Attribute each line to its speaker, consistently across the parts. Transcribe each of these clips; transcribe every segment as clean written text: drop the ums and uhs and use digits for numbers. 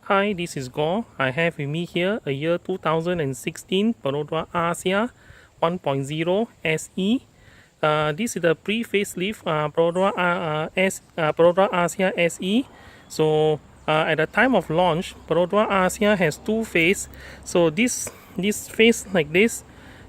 Speaker 1: Hi, this is Gore. I have with me here a year 2016 Perodua Axia 1.0 SE. This is the pre-facelift Perodua Axia SE. So at the time of launch, Perodua Axia has two face. So this face like this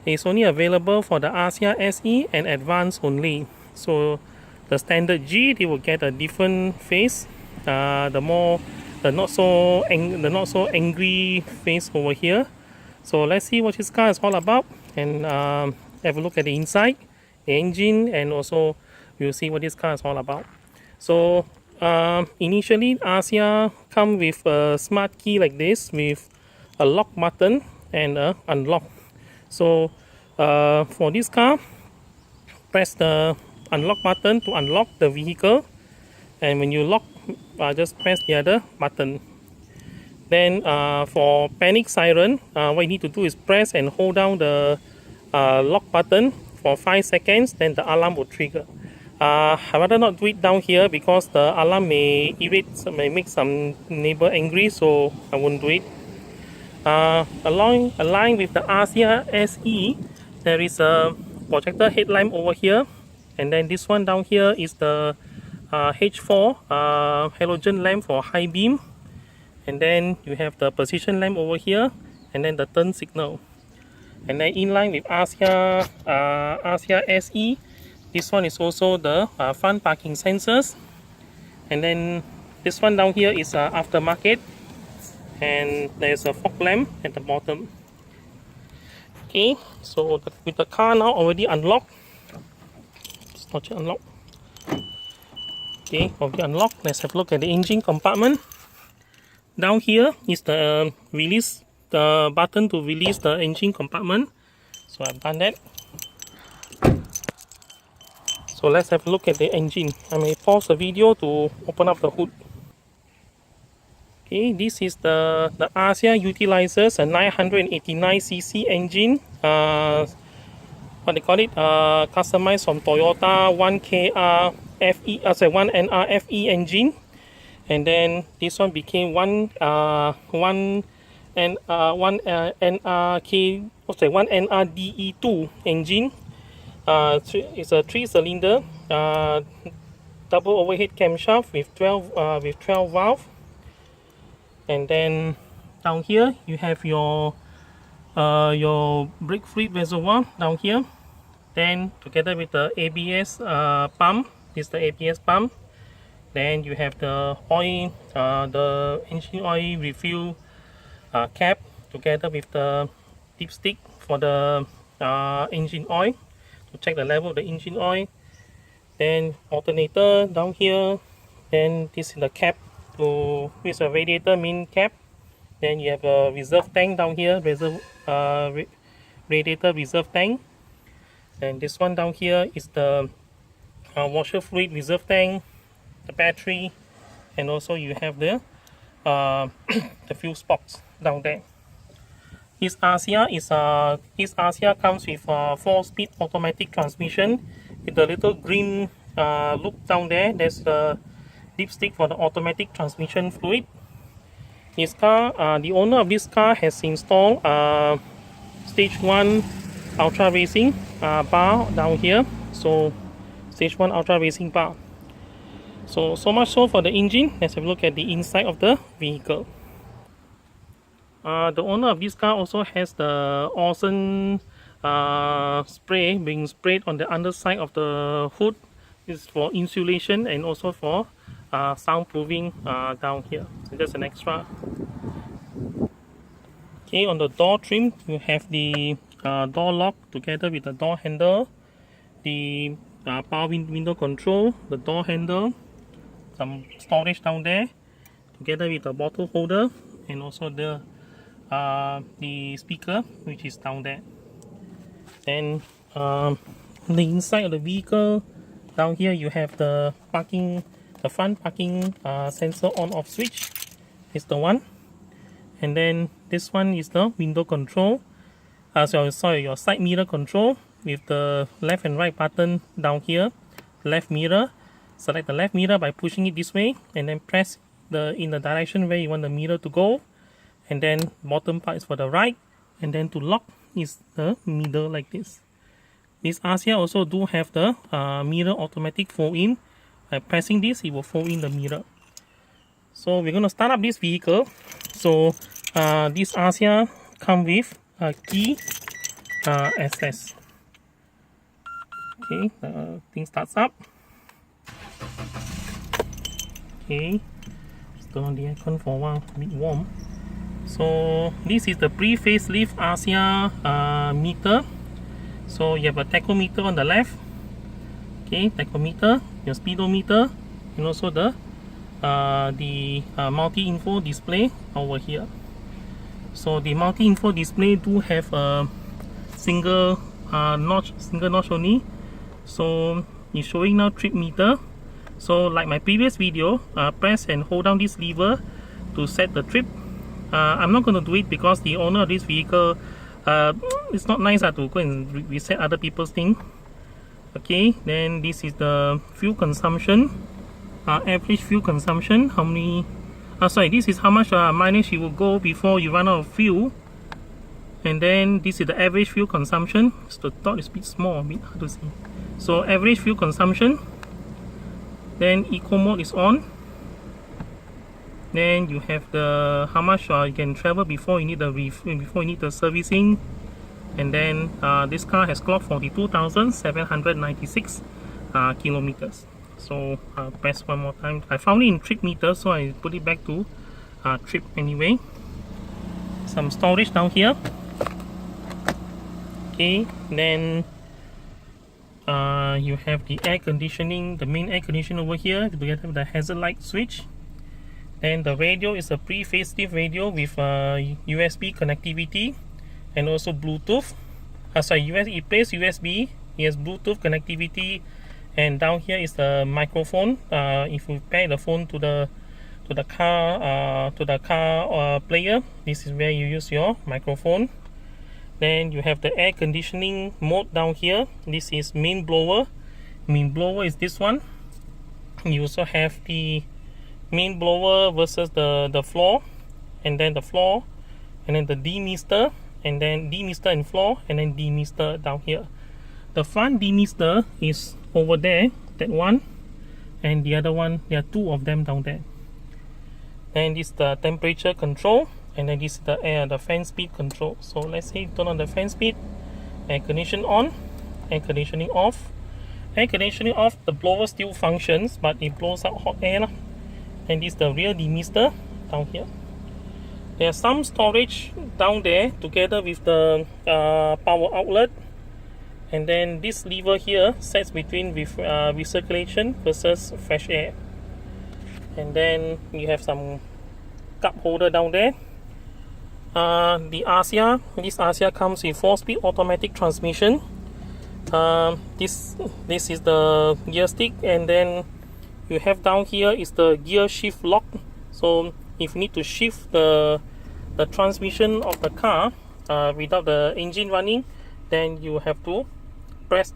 Speaker 1: is only available for the Axia SE and Advanced only. So the standard G, they will get a different face. The not so angry face over here. So let's see what this car is all about and have a look at the inside, the engine, and also we'll see what this car is all about. So initially Axia come with a smart key like this with a lock button and a unlock. So for this car, press the unlock button to unlock the vehicle, and when you lock, just press the other button. Then for panic siren, what you need to do is press and hold down the lock button for 5 seconds, then the alarm will trigger. I'd rather not do it down here because the alarm may make some neighbor angry, so I won't do it. Aligned with the Axia SE, there is a projector headlamp over here, and then this one down here is the H4 halogen lamp for high beam, and then you have the position lamp over here, and then the turn signal. And then in line with Axia SE, this one is also the front parking sensors, and then this one down here is aftermarket, and there's a fog lamp at the bottom. Okay, so with the car now already unlocked, it's not yet unlocked. Okay, already unlocked. Let's have a look at the engine compartment. Down here is the button to release the engine compartment. So I've done that. So let's have a look at the engine. I may pause the video to open up the hood. Okay, this is the Axia utilizes a 989cc engine. What they call it? Customized from Toyota 1KR FE, 1NR FE engine, and then this one became one NRDE2 engine. It's a 3-cylinder double overhead camshaft with 12 valve, and then down here you have your brake fluid reservoir down here. Then together with the ABS pump, this is the ABS pump. Then you have the oil, the engine oil refill cap together with the dipstick for the engine oil to check the level of the engine oil. Then alternator down here. Then this is the cap with a radiator main cap. Then you have a reserve tank down here, radiator reserve tank. And this one down here is the washer fluid reserve tank, the battery, and also you have the fuel box down there. This Axia comes with a 4-speed automatic transmission with a little green loop down there. There's the dipstick for the automatic transmission fluid. This car, the owner of this car has installed stage 1 ultra racing bar down here. So stage 1 ultra racing bar. So much so for the engine. Let's have a look at the inside of the vehicle. The owner of this car also has the Orsen spray being sprayed on the underside of the hood. It's for insulation and also for soundproofing down here. So that's an extra. Okay, on the door trim you have the door lock together with the door handle, the power window control, the door handle, some storage down there together with the bottle holder, and also the speaker which is down there. Then on the inside of the vehicle down here you have the front parking sensor on off switch is the one, and then this one is the window control, your side mirror control with the left and right button down here. Left mirror, select the left mirror by pushing it this way, and then press in the direction where you want the mirror to go, and then bottom part is for the right, and then to lock is the middle like this. This Axia also do have the mirror automatic fold in. By pressing this, it will fold in the mirror. So we're going to start up this vehicle. So this Axia come with a key access. Okay, the thing starts up. Okay, let's turn on the aircon for a while, a bit warm. So this is the pre-facelift Axia meter. So you have a tachometer on the left. Okay, tachometer, your speedometer, and also the multi-info display over here. So the multi-info display do have a single notch only. So it's showing now trip meter. So like my previous video, press and hold down this lever to set the trip. I'm not going to do it because the owner of this vehicle, it's not nice to go and reset other people's thing. Okay, then this is the fuel consumption, average fuel consumption. How many? Sorry, this is how much mileage you will go before you run out of fuel. And then this is the average fuel consumption. So the dot is a bit small, a bit hard to see. So average fuel consumption. Then eco mode is on. Then you have the how much you can travel before you need the servicing. And then this car has clocked 42,796 kilometers. So press one more time. I found it in trip meter, so I put it back to trip anyway. Some storage down here. Okay, then you have the air conditioning, the main air conditioner over here together with the hazard light switch. And the radio is a pre-facelift radio with USB connectivity and also Bluetooth. It plays USB. It has Bluetooth connectivity, and down here is the microphone. If you pair the phone to the car player, this is where you use your microphone. Then you have the air conditioning mode down here. This is main blower. Main blower is this one. You also have the main blower versus the floor, and then the floor, and then the demister, and then demister and floor, and then demister down here. The front demister is over there, that one, and the other one, there are two of them down there. Then this is the temperature control, and then this is the fan speed control. So let's say turn on the fan speed, air conditioning on, air conditioning off. Air conditioning off, the blower still functions, but it blows out hot air. And this is the rear demister down here. There's some storage down there together with the power outlet, and then this lever here sets between recirculation versus fresh air. And then you have some cup holder down there. This Axia comes with 4-speed automatic transmission. This is the gear stick, and then you have down here is the gear shift lock. So if you need to shift the transmission of the car without the engine running, then you have to press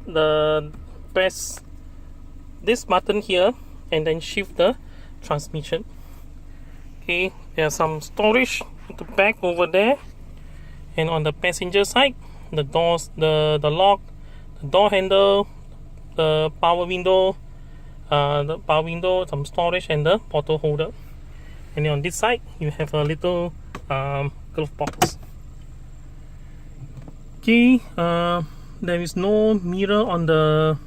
Speaker 1: this button here and then shift the transmission. Okay, there's some storage at the back over there, and on the passenger side, the doors, the lock, the door handle, the power window, some storage, and the bottle holder. And then on this side you have a little glove box. Okay, there is no mirror on the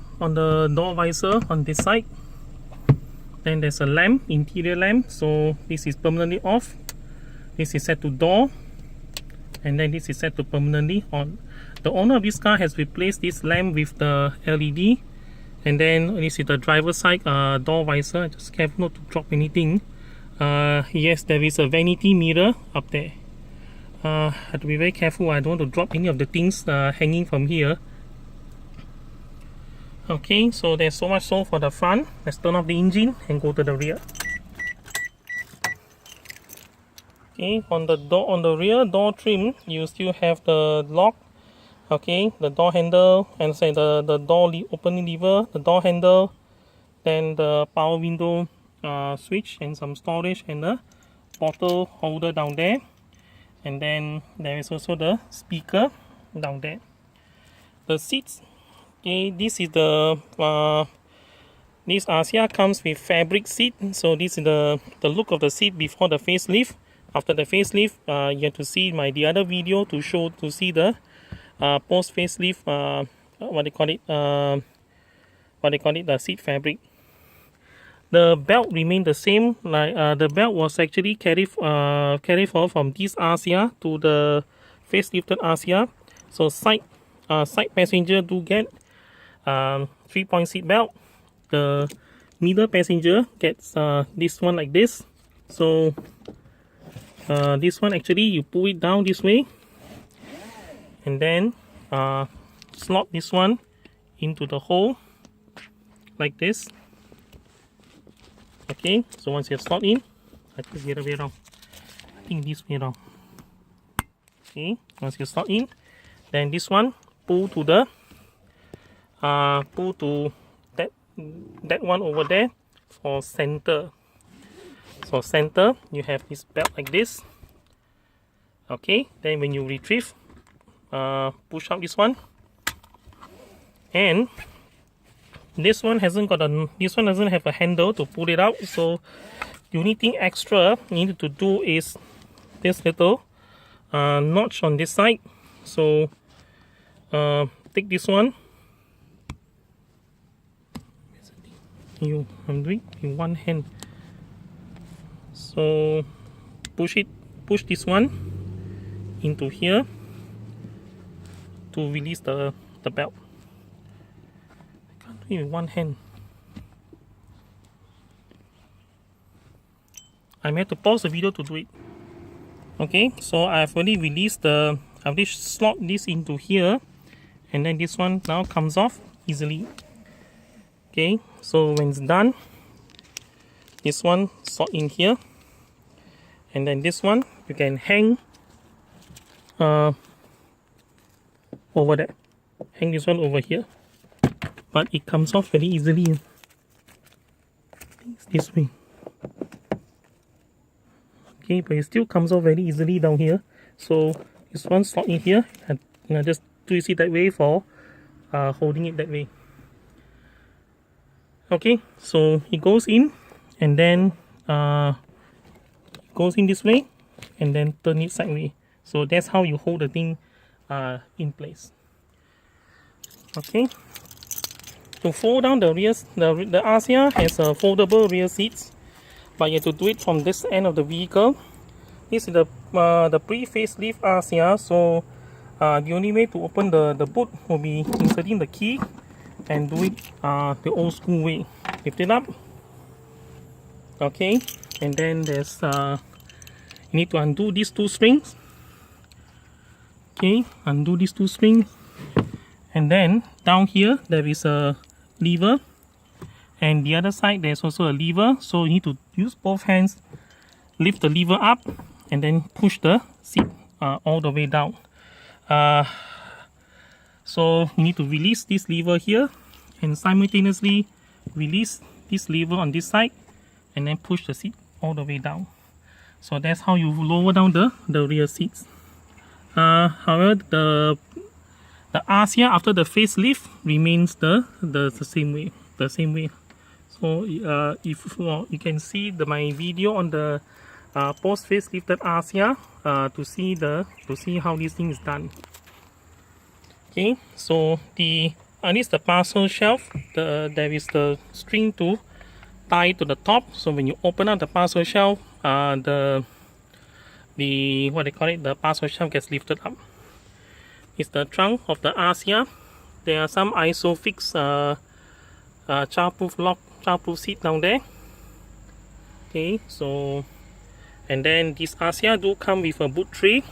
Speaker 1: door visor on this side. Then there's a lamp, interior lamp, so this is permanently off. This is set to door, and then this is set to permanently on. The owner of this car has replaced this lamp with the LED. And then this is the driver's side door visor. Just careful not to drop anything. Yes, there is a vanity mirror up there. Have to be very careful. I don't want to drop any of the things hanging from here. Okay, so there's so much so for the front. Let's turn off the engine and go to the rear. Okay, on the rear door trim, you still have the lock. Okay, the door handle, and say the door opening lever, the door handle, then the power window switch and some storage and a bottle holder down there, and then there is also the speaker down there. The seats, okay, this is the this Axia comes with fabric seat. So this is the look of the seat before the facelift. After the facelift, you have to see the other video to see the post facelift, the seat fabric. The belt remained the same. Like the belt was actually carried forward from this Axia to the facelifted Axia. So side passenger do get 3-point seat belt. The middle passenger gets this one like this. So this one actually you pull it down this way, and then slot this one into the hole like this. Okay, so once you have slot in, I think the other way around. I think this way around. Okay, once you slot in, then this one pull to the that one over there for center. So center, you have this belt like this. Okay, then when you retrieve, push out this one, and this one doesn't have a handle to pull it out. So the only thing extra you need to do is this little notch on this side. So take this one. I'm doing in one hand. So push this one into here to release the belt. I can't do it in one hand. I may have to pause the video to do it. Okay, so I've already released I've already slot this into here, and then this one now comes off easily. Okay, so when it's done, this one slot in here, and then this one you can hang over there. Hang this one over here, but it comes off very easily. It's this way. Okay, but it still comes off very easily down here. So this one slot in here, and just twist it that way for holding it that way. Okay, so it goes in, and then it goes in this way, and then turn it sideways. So that's how you hold the thing in place. Okay, to fold down the rear, the Axia has a foldable rear seats, but you have to do it from this end of the vehicle. This is the pre-facelift Axia, so the only way to open the boot will be inserting the key and do it the old school way. Lift it up. Okay, and then there's you need to undo these two strings. Okay, undo these two strings, and then down here there is a lever, and the other side there's also a lever. So you need to use both hands, lift the lever up, and then push the seat all the way down. So you need to release this lever here, and simultaneously release this lever on this side, and then push the seat all the way down. So that's how you lower down the rear seats. However, the Axia after the facelift remains the same way. So if you can see my video on the post facelifted Axia to see how this thing is done. Okay, so underneath the parcel shelf, there is the string to tie to the top. So when you open up the parcel shelf, the parcel shelf gets lifted up. It's the trunk of the Axia. There are some ISOFIX childproof seat down there. Okay, so and then this Axia do come with a boot tray.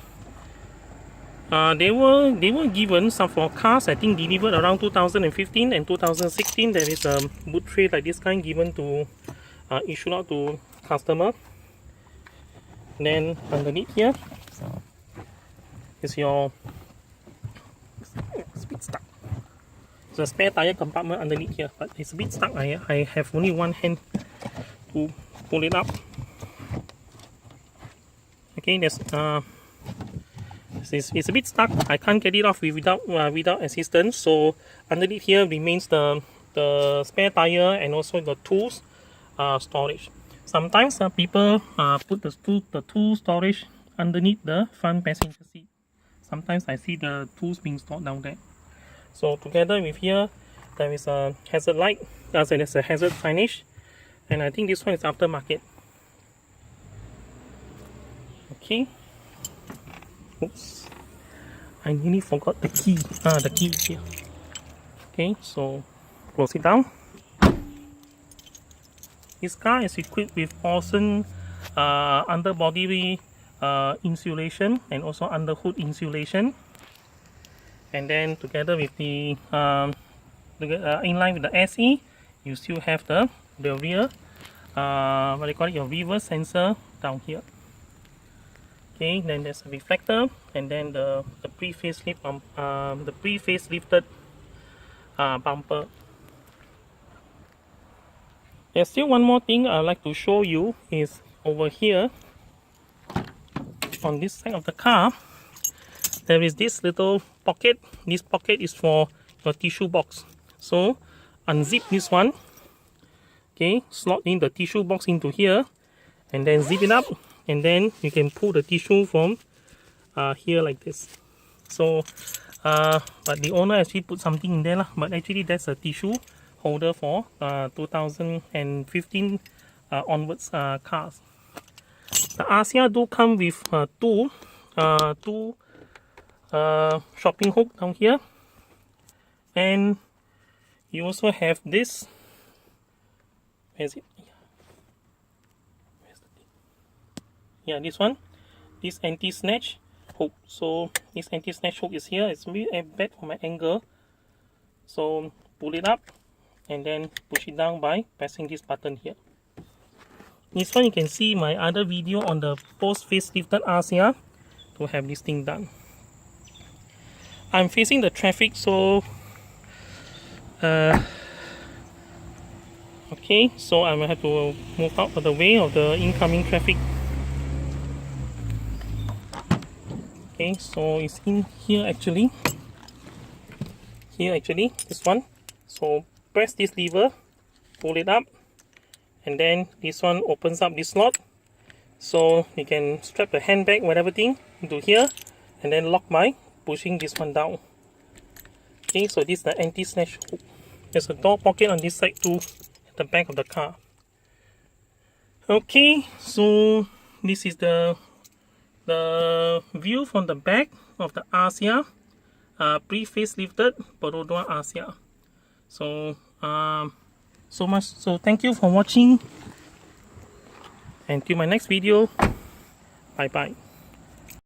Speaker 1: They were given some for cars, I think delivered around 2015 and 2016. There is a boot tray like this kind given to issued out to customer. And then underneath here is your it's a bit stuck. It's a spare tire compartment underneath here, but it's a bit stuck. I have only one hand to pull it up. Okay, it's a bit stuck. I can't get it off without assistance. So underneath here remains the spare tire and also the tools storage. Sometimes people put the tool storage underneath the front passenger seat. Sometimes I see the tools being stored down there. So together with here, there is a hazard light, there's a hazard signage, and I think this one is aftermarket. Okay. Oops. I nearly forgot the key. The key is here. Okay, so close it down. This car is equipped with Orsen underbody insulation and also underhood insulation. And then together with the in line with the SE, you still have the rear what do you call it, your reverse sensor down here. Okay, then there's a reflector, and then the pre-facelift the pre-facelifted bumper. There's still one more thing I'd like to show you is over here on this side of the car. There is this little pocket. This pocket is for your tissue box. So unzip this one. Okay, slot in the tissue box into here, and then zip it up, and then you can pull the tissue from here like this. So but the owner actually put something in there lah, but actually that's a tissue holder for 2015 onwards cars. The Axia do come with two shopping hook down here, and you also have this. Where's it? Where's the thing? Yeah, this one, this anti-snatch hook. So this anti-snatch hook is here. It's really bad for my angle, so pull it up and then push it down by pressing this button here. This one you can see my other video on the post facelifted Axia to have this thing done. I'm facing the traffic, so okay, so I will have to move out of the way of the incoming traffic. Okay, so it's in here actually. Here actually, this one. So press this lever, pull it up, and then this one opens up this slot. So you can strap the handbag, whatever thing, into here, and then lock by pushing this one down. Okay, so this is the anti-snatch hook. There's a door pocket on this side too, at the back of the car. Okay, so this is the view from the back of the Axia, pre-facelifted Perodua Axia. So so thank you for watching, and till my next video, bye bye.